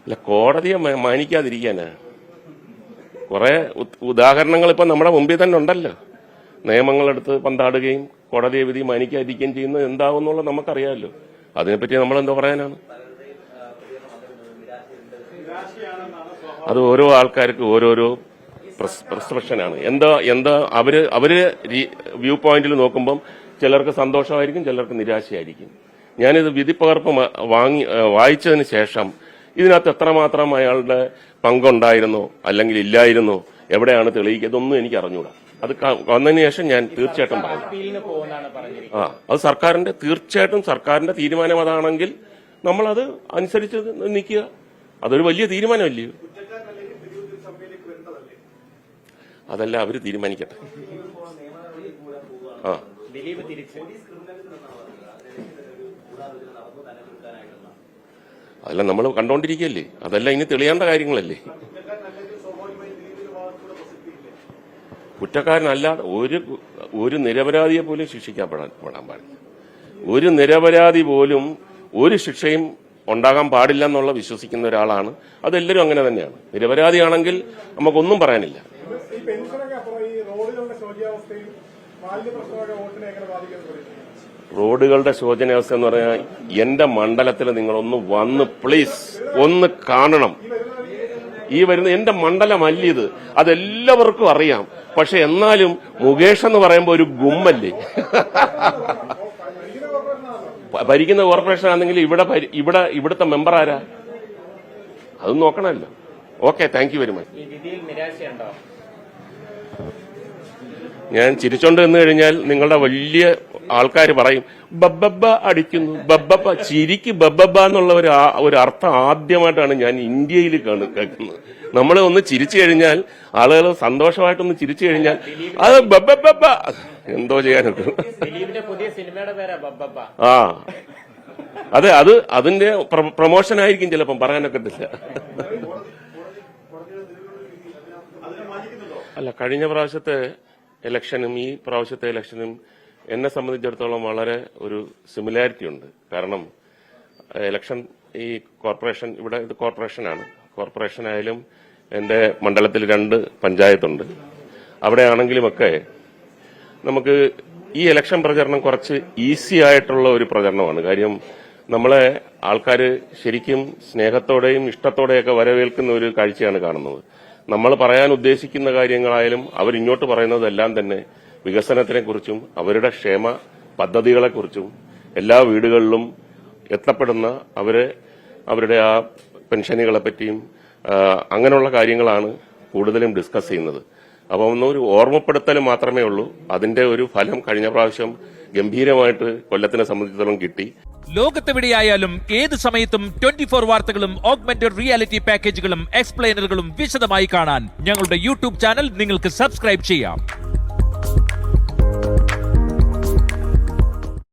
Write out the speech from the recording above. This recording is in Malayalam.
അല്ല, കോടതിയെ മാനിക്കാതിരിക്കാനാ? കുറെ ഉദാഹരണങ്ങൾ ഇപ്പം നമ്മുടെ മുമ്പിൽ തന്നെ ഉണ്ടല്ലോ. നിയമങ്ങളെടുത്ത് പന്താടുകയും കോടതിയെ വിധി മാനിക്കാതിരിക്കുകയും ചെയ്യുന്നത് എന്താവുന്നുള്ളത് നമുക്കറിയാമല്ലോ. അതിനെപ്പറ്റി നമ്മളെന്തോ പറയാനാണ്? അത് ഓരോ ആൾക്കാർക്ക് ഓരോരോ പെർസെപ്ഷനാണ്. എന്താ അവര് വ്യൂ പോയിന്റിൽ നോക്കുമ്പം ചിലർക്ക് സന്തോഷമായിരിക്കും, ചിലർക്ക് നിരാശയായിരിക്കും. ഞാനിത് വിധിപ്പകർപ്പ് വായിച്ചതിന് ശേഷം ഇതിനകത്ത് എത്രമാത്രം അയാളുടെ പങ്കുണ്ടായിരുന്നോ അല്ലെങ്കിൽ ഇല്ലായിരുന്നോ, എവിടെയാണ് തെളിയിക്കുക, ഇതൊന്നും എനിക്ക് അറിഞ്ഞൂടാ. അത് വന്നതിന് ശേഷം ഞാൻ തീർച്ചയായിട്ടും പറഞ്ഞു. അത് തീർച്ചയായിട്ടും സർക്കാരിന്റെ തീരുമാനം അതാണെങ്കിൽ നമ്മളത് അനുസരിച്ച് നിൽക്കുക. അതൊരു വലിയ തീരുമാനമല്ലയോ? അതല്ല, അവര് തീരുമാനിക്കട്ടെ. അതല്ല നമ്മൾ കണ്ടോണ്ടിരിക്കുകയല്ലേ, അതല്ല ഇനി തെളിയേണ്ട കാര്യങ്ങളല്ലേ. കുറ്റക്കാരനല്ലാതെ ഒരു നിരപരാധിയെ പോലും ശിക്ഷിക്കപ്പെടാൻ പാടില്ല. ഒരു നിരപരാധി പോലും ഒരു ശിക്ഷയും ഉണ്ടാകാൻ പാടില്ല എന്നുള്ള വിശ്വസിക്കുന്ന ഒരാളാണ്. അതെല്ലാവരും അങ്ങനെ തന്നെയാണ്. നിരപരാധിയാണെങ്കിൽ നമുക്കൊന്നും പറയാനില്ല. റോഡുകളുടെ ശോചനീയാവസ്ഥ എന്ന് പറഞ്ഞാൽ എന്റെ മണ്ഡലത്തിൽ നിങ്ങളൊന്ന് വന്ന് പ്ലീസ് ഒന്ന് കാണണം. ഈ വരുന്ന എന്റെ മണ്ഡലമല്ല ഇത്, അതെല്ലാവർക്കും അറിയാം. പക്ഷെ എന്നാലും മുകേഷ് എന്ന് പറയുമ്പോൾ ഒരു ഗുമ്മല്ലേ. ഭരിക്കുന്ന കോർപ്പറേഷൻ ആണെങ്കിൽ ഇവിടുത്തെ മെമ്പർ ആരാ? അതും നോക്കണമല്ലോ. Okay, thank you very much. ഞാൻ ചിരിച്ചോണ്ട് നിന്ന് കഴിഞ്ഞാൽ നിങ്ങളുടെ വലിയ ആൾക്കാർ പറയും ബബ്ബബ്ബ അടിക്കുന്നു, ബബ്ബബ്ബ. ചിരിക്ക് ബബ്ബബ്ബ എന്നുള്ള ഒരു അർത്ഥം ആദ്യമായിട്ടാണ് ഞാൻ ഇന്ത്യയിൽ കേൾക്കുന്നത്. നമ്മൾ ഒന്ന് ചിരിച്ചു കഴിഞ്ഞാൽ, ആളുകൾ സന്തോഷമായിട്ടൊന്ന് ചിരിച്ചു കഴിഞ്ഞാൽ അത് ബബ്ബബ്ബ. എന്തോ ചെയ്യാനൊക്കെ. ആ അതെ, അതിന്റെ പ്രൊമോഷൻ ആയിരിക്കും ചിലപ്പം, പറയാനൊക്കെ ഇല്ല. അല്ല, കഴിഞ്ഞ പ്രാവശ്യത്തെ ഇലക്ഷനും ഈ പ്രാവശ്യത്തെ ഇലക്ഷനും എന്നെ സംബന്ധിച്ചിടത്തോളം വളരെ ഒരു സിമിലാരിറ്റി ഉണ്ട്. കാരണം ഇലക്ഷൻ ഈ കോർപ്പറേഷൻ, ഇവിടെ ഇത് കോർപ്പറേഷനാണ്. കോർപ്പറേഷൻ ആയാലും എന്റെ മണ്ഡലത്തിൽ 2 പഞ്ചായത്തുണ്ട്. അവിടെ ആണെങ്കിലുമൊക്കെ നമുക്ക് ഈ ഇലക്ഷൻ പ്രചരണം കുറച്ച് ഈസി ആയിട്ടുള്ള ഒരു പ്രചരണമാണ്. കാര്യം നമ്മളെ ആൾക്കാർ ശരിക്കും സ്നേഹത്തോടെയും ഇഷ്ടത്തോടെയൊക്കെ വരവേൽക്കുന്ന ഒരു കാഴ്ചയാണ് കാണുന്നത്. നമ്മൾ പറയാൻ ഉദ്ദേശിക്കുന്ന കാര്യങ്ങളായാലും അവരിങ്ങോട്ട് പറയുന്നതെല്ലാം തന്നെ വികസനത്തിനെക്കുറിച്ചും അവരുടെ ക്ഷേമ പദ്ധതികളെക്കുറിച്ചും എല്ലാ വീടുകളിലും എത്തപ്പെടുന്ന അവരുടെ ആ പെൻഷനുകളെ പറ്റിയും അങ്ങനെയുള്ള കാര്യങ്ങളാണ് കൂടുതലും ഡിസ്കസ് ചെയ്യുന്നത്. അപ്പം ഒന്നൊരു ഓർമ്മപ്പെടുത്തൽ മാത്രമേ ഉള്ളൂ. അതിന്റെ ഒരു ഫലം കഴിഞ്ഞ പ്രാവശ്യം ഗംഭീരമായിട്ട് കൊല്ലത്തിനെ സംബന്ധിച്ചിടത്തോളം കിട്ടി. ലോകത്തെവിടെയായാലും ഏത് സമയത്തും 24 വാർത്തകളും ഓഗ്മെന്റഡ് റിയാലിറ്റി പാക്കേജുകളും എക്സ്പ്ലെയിനറുകളും വിശദമായി കാണാൻ ഞങ്ങളുടെ യൂട്യൂബ് ചാനൽ നിങ്ങൾക്ക് സബ്സ്ക്രൈബ് ചെയ്യാം.